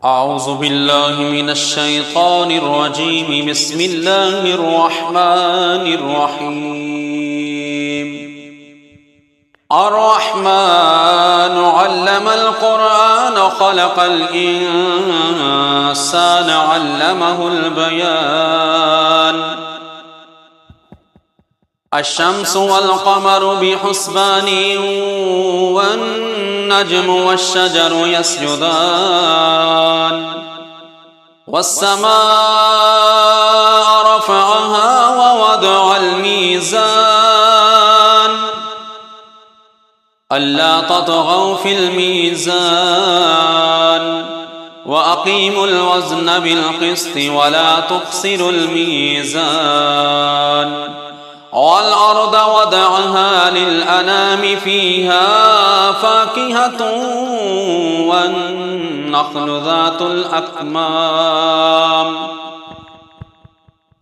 أعوذ بالله من الشيطان الرجيم. بسم الله الرحمن الرحيم. الرحمن علم القرآن خلق الإنسان علمه البيان. الشمس والقمر بحسبان والنجم والشجر يسجدان والسماء رفعها ووضع الميزان ألا تطغوا في الميزان وأقيموا الوزن بالقسط ولا تخسروا الميزان والأرض وضعها للأنام فيها فاكهة والنخل ذات الأكمام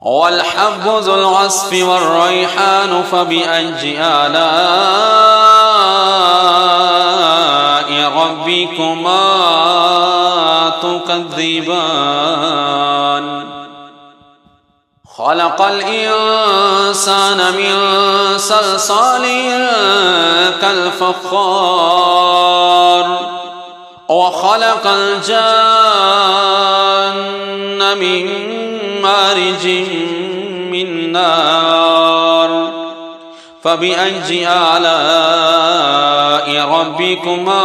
والحب ذو العصف والريحان فبأي آلاء ربكما تكذبان. خلق الإنسان من صلصال كالفخار وخلق الجان من مارج من نار فبأي آلاء ربكما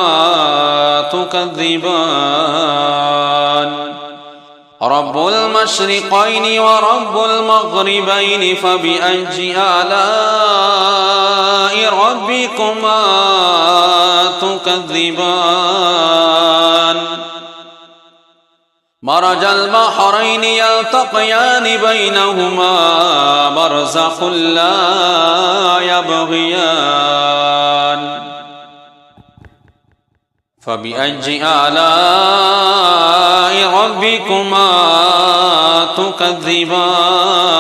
تكذبان. رب المشرقين ورب المغربين فبأي آلاء ربكما تكذبان. مرج البحرين يلتقيان بينهما برزخ لا يبغيان فبأي آلاء ربكما تكذبان.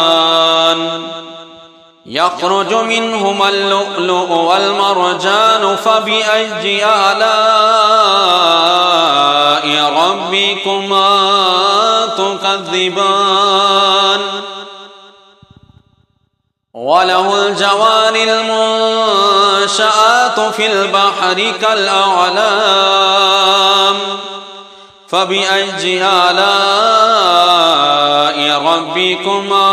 يخرج منهما اللؤلؤ والمرجان فبأي آلاء ربكما تكذبان. وله الجوار المنشآت في البحر كالأعلام فبأي آلاء ربكما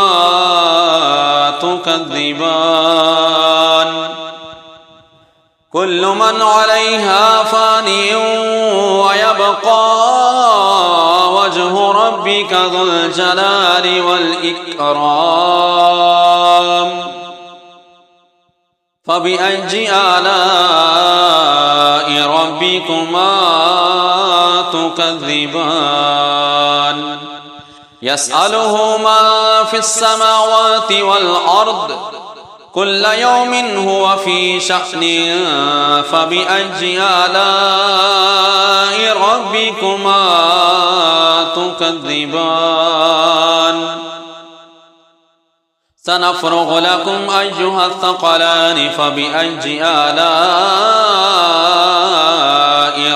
تكذبان. كل من عليها فان ويبقى وجه ربك ذو الجلال والإكرام فبأي آلاء ربكما تكذبان. يسأله ما في السماوات والأرض كل يوم هو في شأن فبأي آلاء ربكما تكذبان. سنفرغ لكم أيها الثقلان فبأي آلاء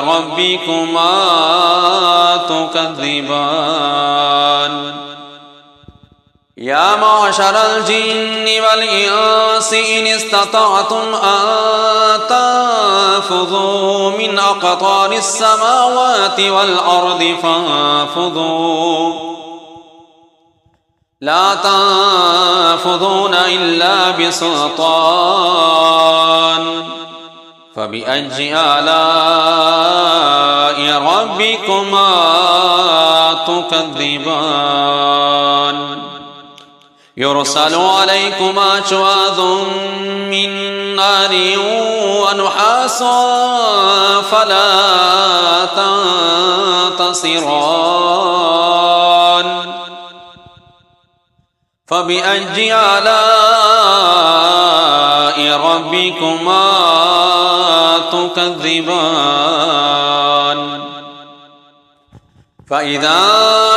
ربكما تكذبان. يا معشر الجن والإنس إن استطعتم أن تنفذوا من أقطار السماوات والأرض فانفذوا لا تنفذون إلا بسلطان فبأي آلاء ربكما تكذبان. يرسل عليكما شواظ من نار ونحاس فلا تنتصران فبأي آلاء ربكما تكذبان. فإذا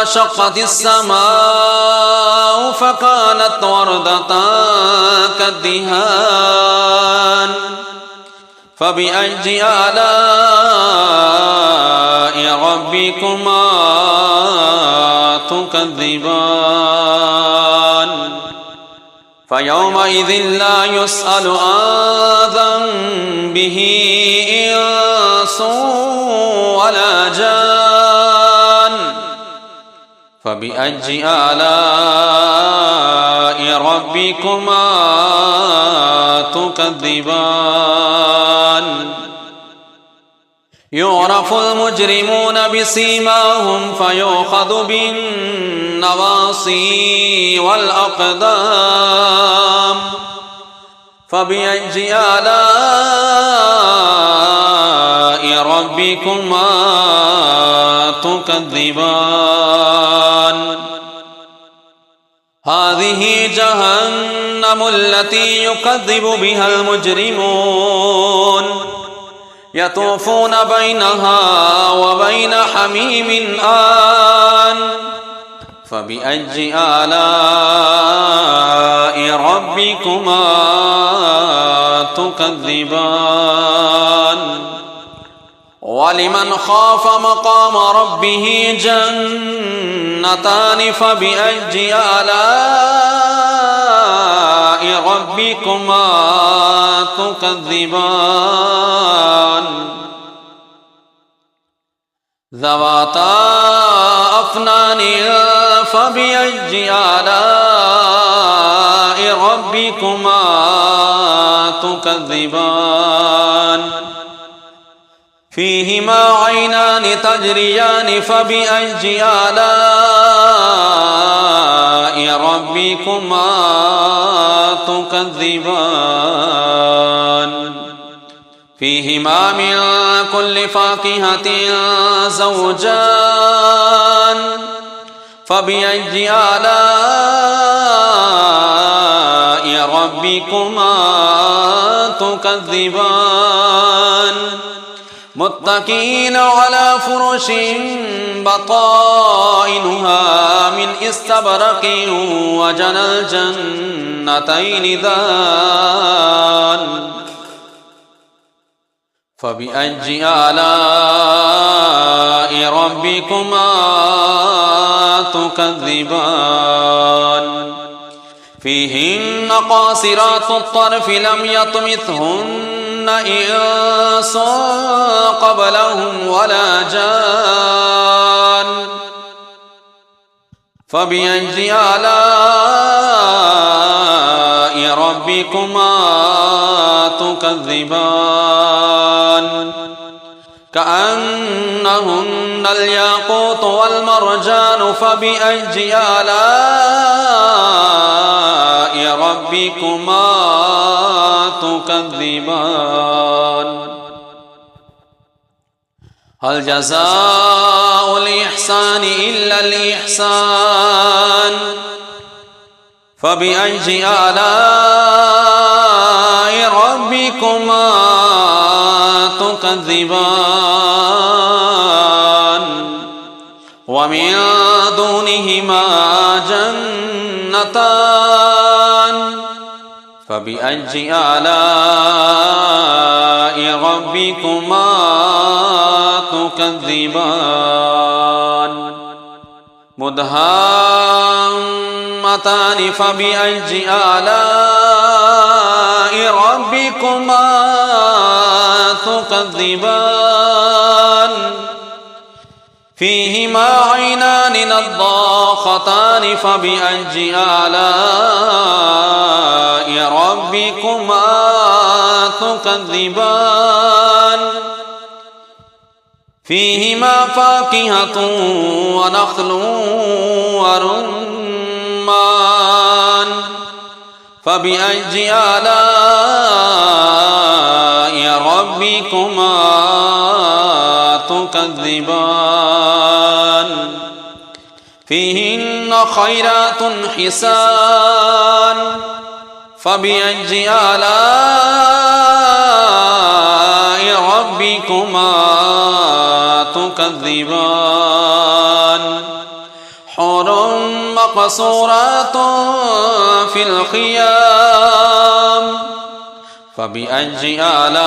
شقت السماء فكانت وردة كالدهان فبأي آلاء ربكما تكذبان فيومئذ لا يسأل عن ذنبه إنس ولا جان فبأي آلاء ربكما تكذبان يعرف المجرمون بسيماهم فيؤخذ بالنواصي والأقدام فبأي آلاء ربكما تكذبان هذه جهنم التي يكذب بها المجرمون يطوفون بينها وبين حميم آن فبأي آلاء ربكما تكذبان ولمن خاف مقام ربه جنتان فبأي آلاء ربكما تكذبان ذواتا أفنان فبأي آلاء ربكما تكذبان فيهما عينان تجريان فبأي آلاء ربكما تكذبان فيهما من كل فاكهة زوجان فبأي آلاء ربكما تكذبان متكئين على فرش بطائنها من استبرق وجنى الجنتين دان فبأي آلاء ربكما تكذبان فيهن قاصرات الطرف لم يطمثهن إنس قبلهم ولا جان فبأي آلاء ربكما تكذبان كأنهن الياقوت والمرجان فبأي آلاء ربكما تكذبان هل جزاء الإحسان إلا الإحسان فبأي آلاء ربكما تكذبان ومن دونهما جنتان فبأي آلاء ربكما تكذبان مدهامتان فبأي آلاء ربكما تكذبان فيهما عينان نضاختان فبأي آلاء ربكما تكذبان فيهما فاكهة ونخل ورمان فبأي آلاء ربكما تكذبان فيهن خيرات حسان فبأي آلاء ربكما تكذبان حور مقصورات في الخيام فبأي آلاء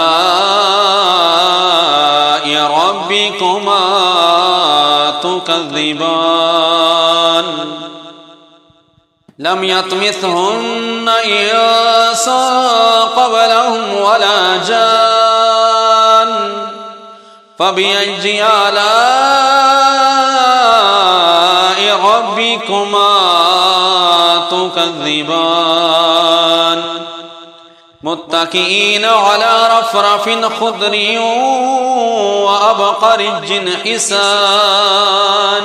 ربكما تكذبان لم يطمثهن إنس قبلهم ولا جان فبأي آلاء ربكما تكذبان متكئين على رفرف خضر وأبقرج حسان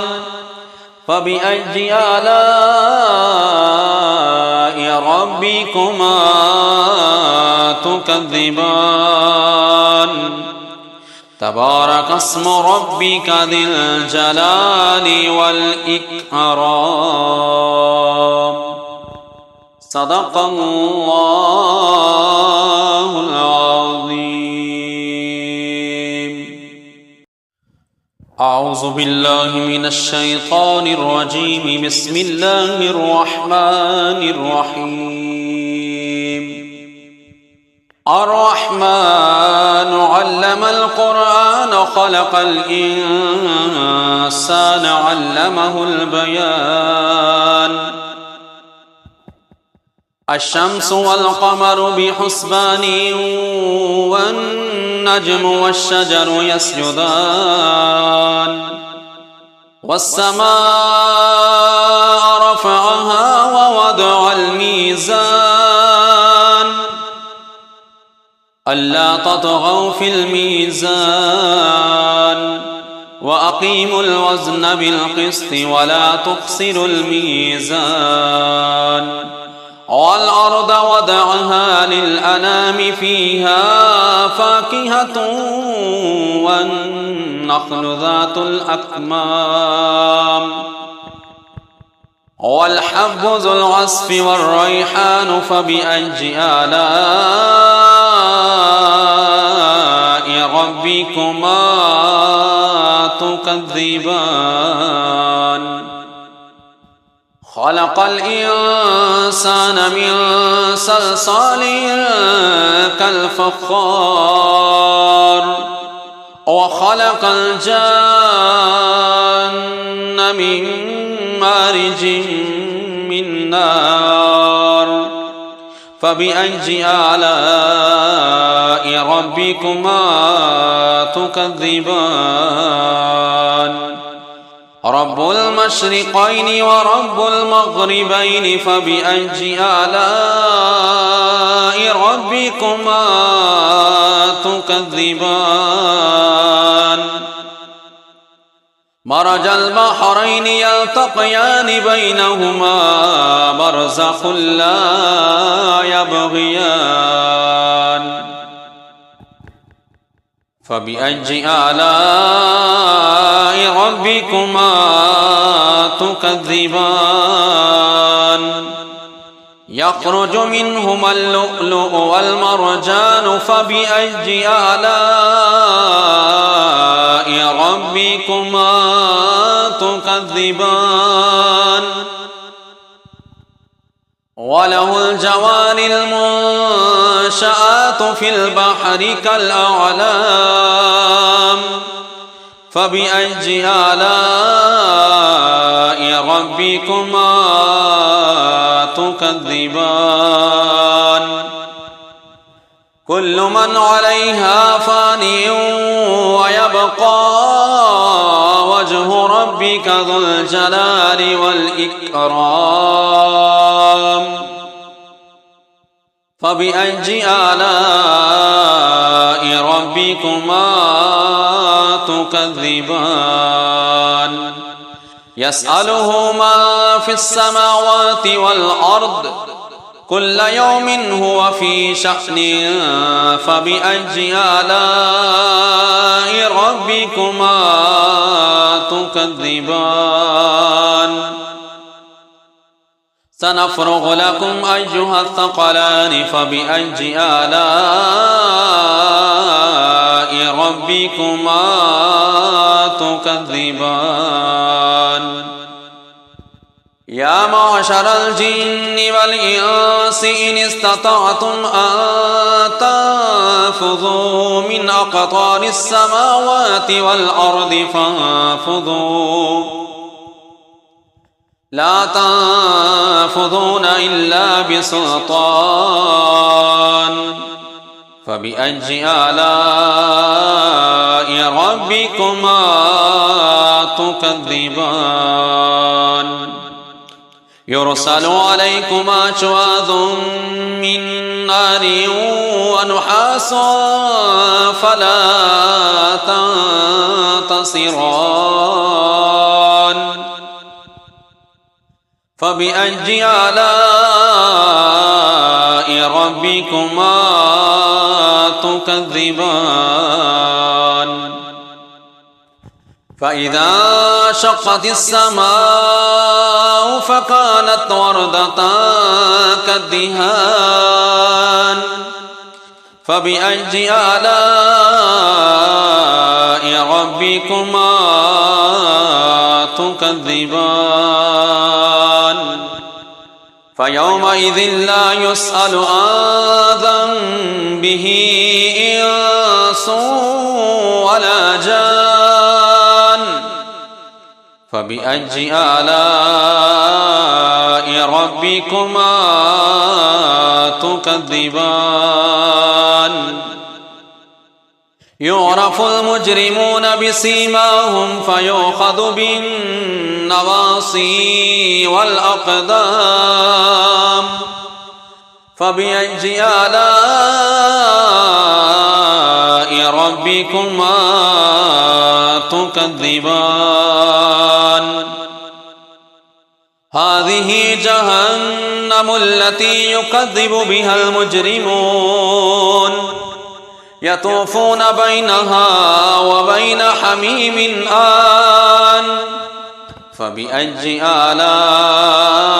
فبأي آلاء ربكما تكذبان تبارك اسم ربك ذي الجلال والإكرام صدق الله العظيم. أعوذ بالله من الشيطان الرجيم. بسم الله الرحمن الرحيم. الرحمن علم القرآن خلق الإنسان علمه البيان الشمس والقمر بحسبان والنجم والشجر يسجدان والسماء رفعها ووضع الميزان ألا تطغوا في الميزان وأقيموا الوزن بالقسط ولا تخسروا الميزان والأرض وضعها للأنام فيها فاكهة والنخل ذات الأكمام والحب ذو العصف والريحان فبأي آلاء ربكما تكذبان خلق الإنسان من صلصال كالفخار وخلق الجان من مارج من نار فبأي آلاء ربكما تكذبان رب المشرقين ورب المغربين فبأي آلاء ربكما تكذبان مرج البحرين يلتقيان بينهما برزخ لا يبغيان فبأي آلاء ربكما تكذبان يخرج منهما اللؤلؤ والمرجان فبأي آلاء ربكما تكذبان وله الجوار المنشآت في البحر كالأعلام فبأي آلاء ربكما تكذبان كل من عليها فان ويبقى وجه ربك ذو الجلال والإكرام فبأي آلاء ربكما تكذبان يسأله ما في السماوات والأرض كل يوم هو في شأن فبأي آلاء ربكما تكذبان سنفرغ لكم أيها الثقلان فبأي آلاء ربكما تكذبان يا معشر الجن والإنس إن استطعتم أن تنفذوا من أقطار السماوات والأرض فانفذوا لا تنفذون إلا بسلطان فبأي آلاء ربكما تكذبان يرسل عليكما شواظ من نار ونحاس فلا تنتصران فبأي آلاء ربكما تكذبان فإذا شقت السماء فكانت وردة كالدهان فبأي آلاء ربكما تكذبان فيومئذ لا يسأل عن ذنبه إنس ولا جان فبأي آلاء ربكما تكذبان يعرف المجرمون بسيماهم فيؤخذ بالنواصي والأقدام فبأي آلاء ربكما تكذبان هذه جهنم التي يكذب بها المجرمون يطوفون بينها وبين حميم آن فبأي آلاء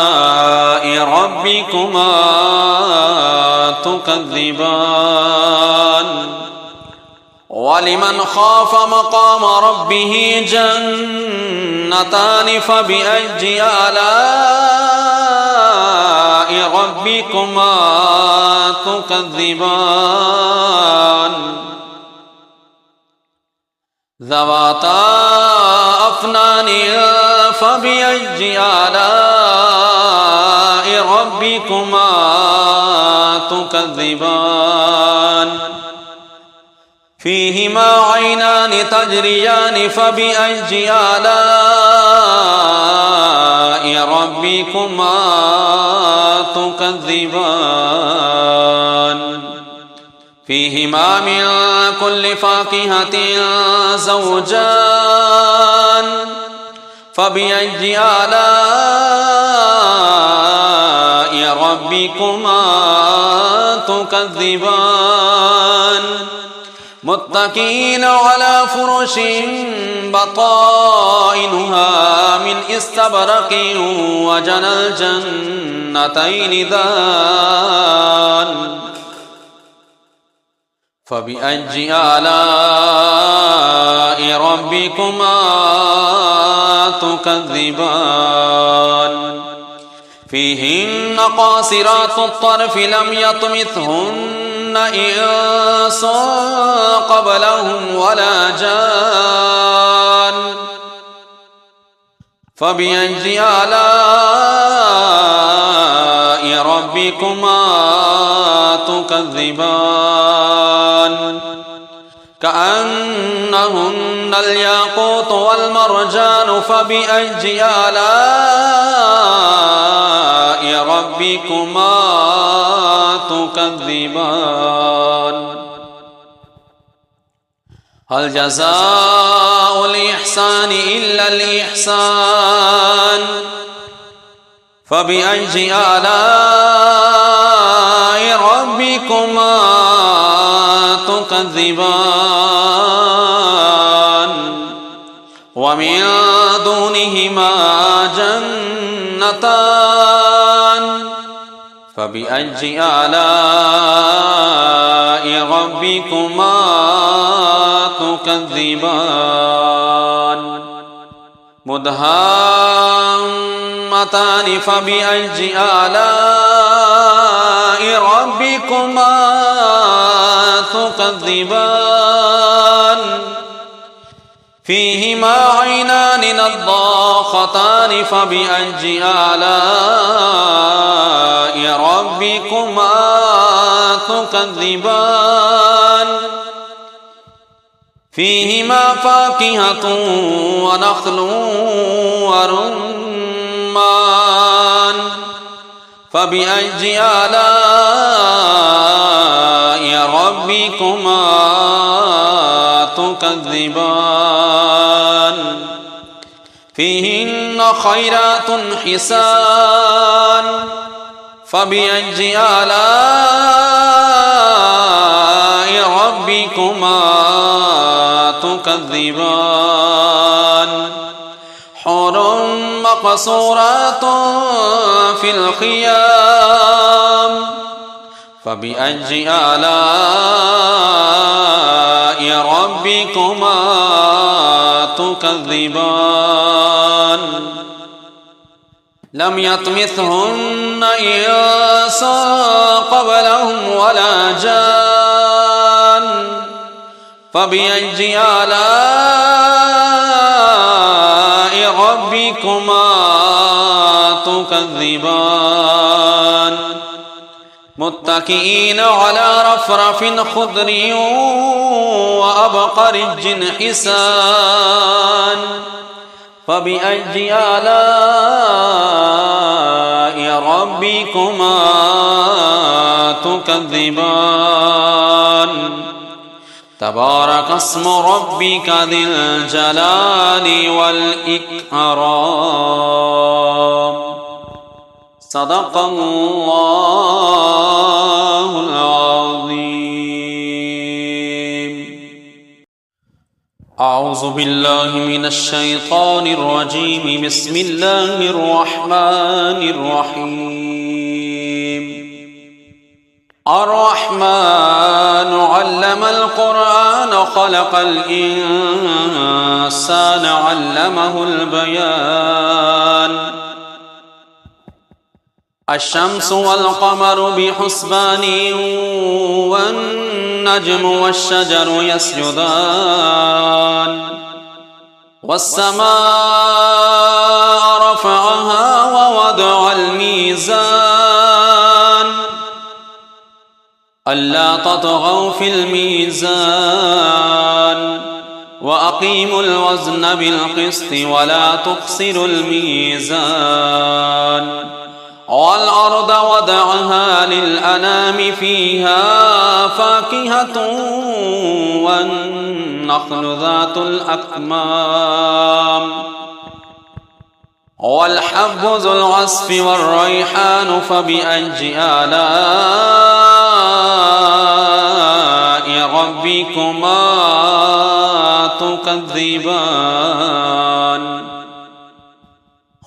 ربكما تكذبان ولمن خاف مقام ربه جنتان فبأي آلاء ربكما تكذبان ذواتا أفنان فبأي آلاء ربكما تكذبان فيهما عينان تجريان فبأي آلاء ربكما تكذبان فيهما من كل فاكهة زوجان فبأي آلاء ربكما تكذبان متكئين على فرش بطائنها من استبرق وجنى الجنتين دان فبأي آلاء ربكما تكذبان فيهن قاصرات الطرف لم يطمثهن إنس قبلهم ولا جان فبأي آلاء ربكما تكذبان كأنهن الياقوت والمرجان فبأي آلاء ربكما تكذبان هل جزاء الإحسان إلا الإحسان فبأي آلاء ربكما تكذبان ومن دونهما جنتان فبأي آلاء ربكما تكذبان مدهامتان نعمتان فبأي آلاء ربكما تكذبان فيهما عينان نضاختان فبأي آلاء ربكما تكذبان فيهما فاكهة ونخل ورمان فبأي آلاء ربكما تكذبان فيهن خيرات حسان فبأي آلاء ربكما تكذبان حور مقصورات في الخيام فبأي آلاء ربكما تكذبان لم يطمثهن إنس قبلهم ولا جان فبأي آلاء ربكما تكذبان متكئين على رفرف خضر وأبقرج حسان فبأي آلاء ربكما تكذبان تبارك اسم ربك ذي الجلال والإكرام صدق الله العظيم أعوذ بالله من الشيطان الرجيم بسم الله الرحمن الرحيم الرحمن علم القرآن خلق الإنسان علمه البيان الشمس والقمر بحسبان والنجم والشجر يسجدان والسماء رفعها ووضع الميزان ألا تطغوا في الميزان وأقيموا الوزن بالقسط ولا تخسروا الميزان والأرض وضعها للأنام فيها فاكهة والنخل ذات الأكمام والحب ذو العصف والريحان فبأي آلاء ربكما تكذبان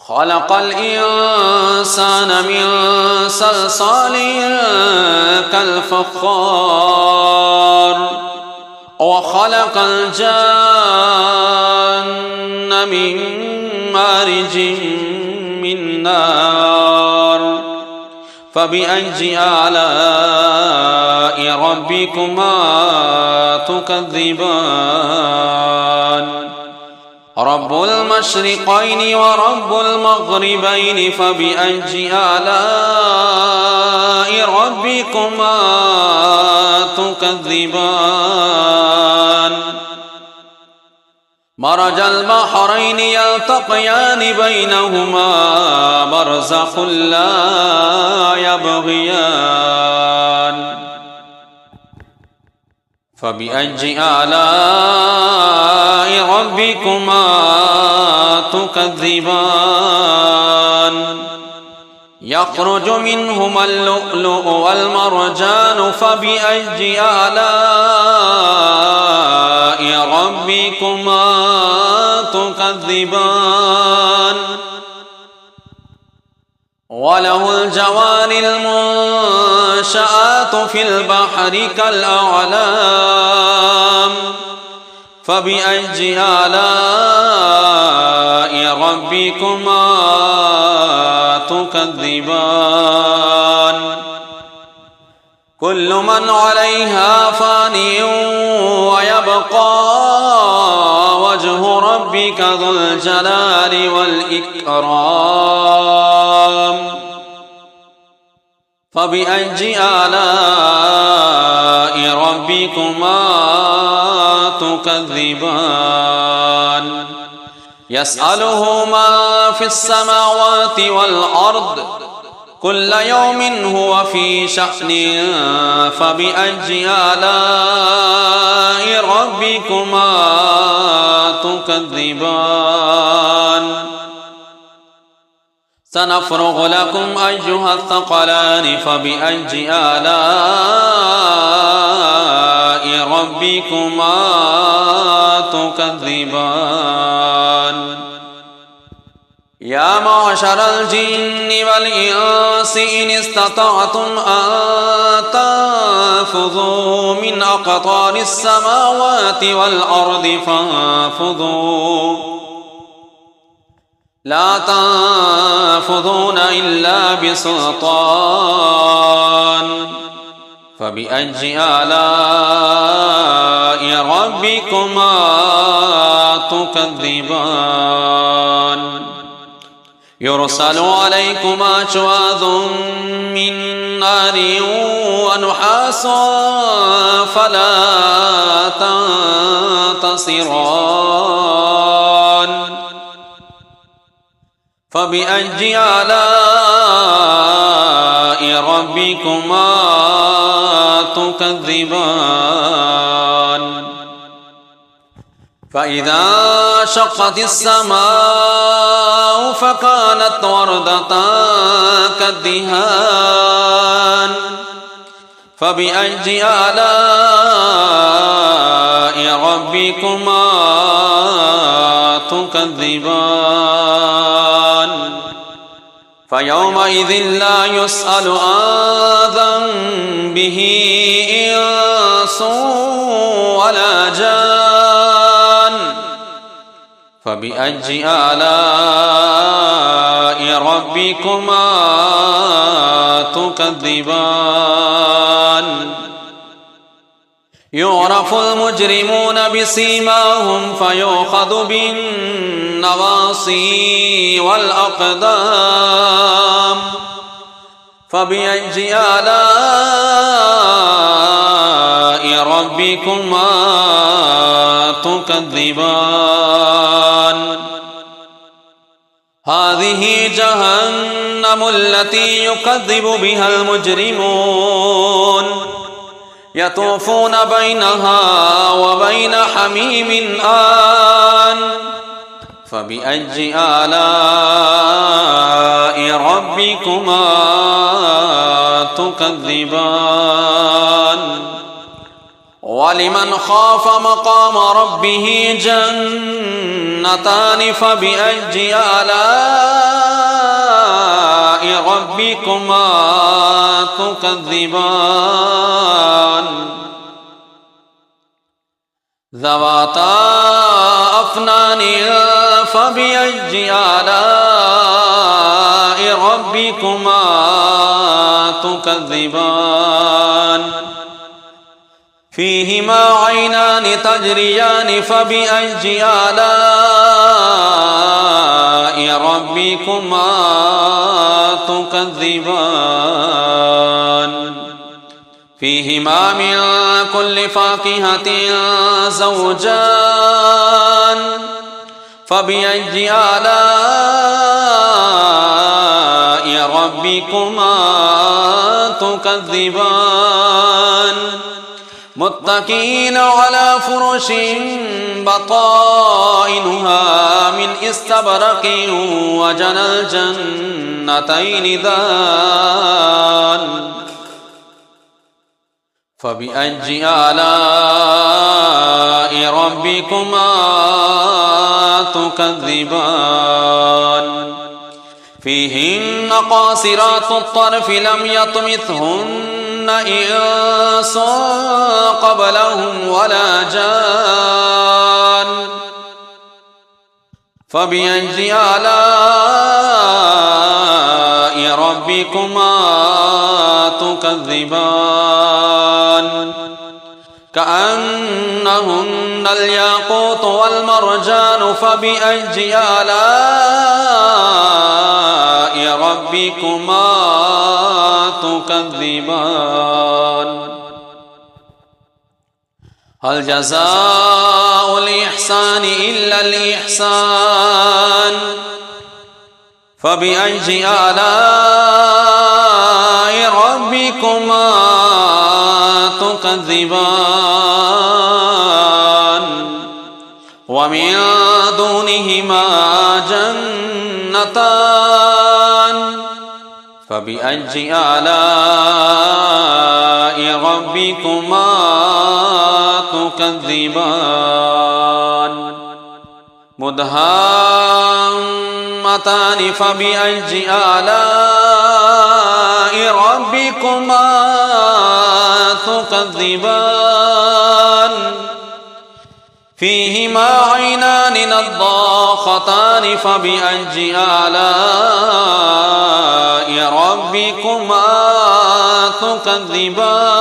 خلق الإنسان من صلصال كالفخار وخلق الجان من مارج من نار فبأي آلاء ربكما تكذبان رب المشرقين ورب المغربين فبأي آلاء ربكما تكذبان مرج البحرين يلتقيان بينهما برزخ لا يبغيان فبأي آلاء ربكما تكذبان يخرج منهما اللؤلؤ والمرجان فبأي آلاء ربكما تكذبان وله الجوار المنشآت في البحر كالأعلام فبأي آلاء ربكما كل من عليها فان ويبقى وجه ربك ذو الجلال والإكرام فبأي آلاء ربكما تكذبان يسأله من في السماوات والأرض كل يوم هو في شأن فبأي آلاء ربكما تكذبان سنفرغ لكم أيها الثقلان فبأي آلاء ربكما تكذبان يا معشر الجن والإنس إن استطعتم أن تنفذوا من أقطار السماوات والأرض فانفذوا لا تنفذون إلا بسلطان فبأي آلاء ربكما تكذبان يرسل عليكما شواظ من نار ونحاس فلا تنتصران فبأي آلاء ربكما تكذبان فإذا شقت السماء فكانت وردة كالدهان فبأي آلاء ربكما تكذبان فيومئذ لا يسأل عن ذنبه إنس ولا جان فبأي آلاء ربكما تكذبان يعرف المجرمون بسيماهم فيؤخذ بالنواصي والأقدام فبأي آلاء ربكما تكذبان هذه جهنم التي يكذب بها المجرمون يطوفون بينها وبين حميم آن فبأي آلاء ربكما تكذبان ولمن خاف مقام ربه جنتان فبأي آلاء ربكما تكذبان ذواتا أفنان فبأي آلاء ربكما تكذبان فيهما عينان تجريان فبأي آلاء ربكما تكذبان فيهما من كل فاكهة زوجان فبأي آلاء ربكما تكذبان متكئين على فرش بطائنها من استبرق وجنى الجنتين دان فبأي آلاء ربكما تكذبان فيهن قاصرات الطرف لم يطمثهن إنس قبلهم ولا جان فبأي آلاء ربكما تكذبان كأنهن الياقوت والمرجان فبأي آلاء ربكما تكذبان هل جزاء الإحسان إلا الإحسان فبأي آلاء ربكما تكذبان ومن دونهما جنتان فبأي آلاء ربكما تكذبان مدهامتان فبأي آلاء ربكما تكذبان فيهما عينان نضاختان فبأي آلاء ربكما تكذبان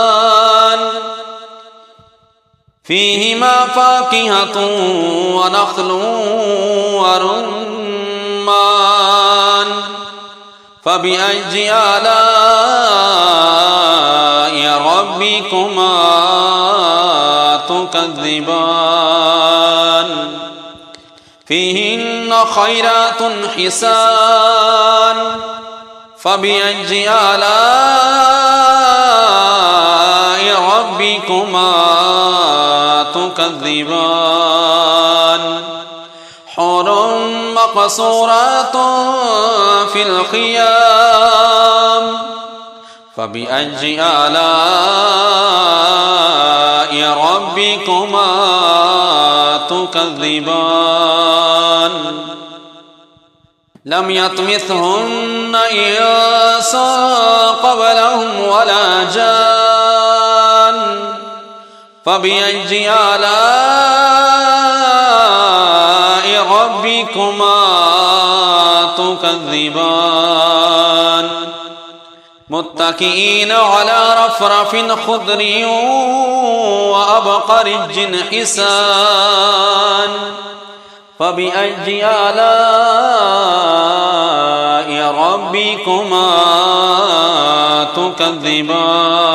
فيهما فاكهة ونخل ورمان فبأي آلاء ربكما تكذبان فيهن خيرات حسان فبأي آلاء ربكما تكذبان حور مقصورات في الخيام فبأي آلاء ربكما تكذبان لم يطمثهن إنس قبلهم ولا جان فبأي آلاء ربكما تكذبان متكئين على رفرف خضر وأبقرج حسان فبأي آلاء ربكما تكذبان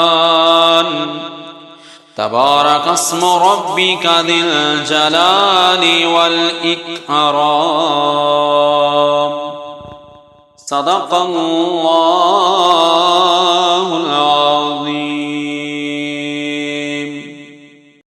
تبارك اسم ربك ذي الجلال والإكرام صدق الله العظيم.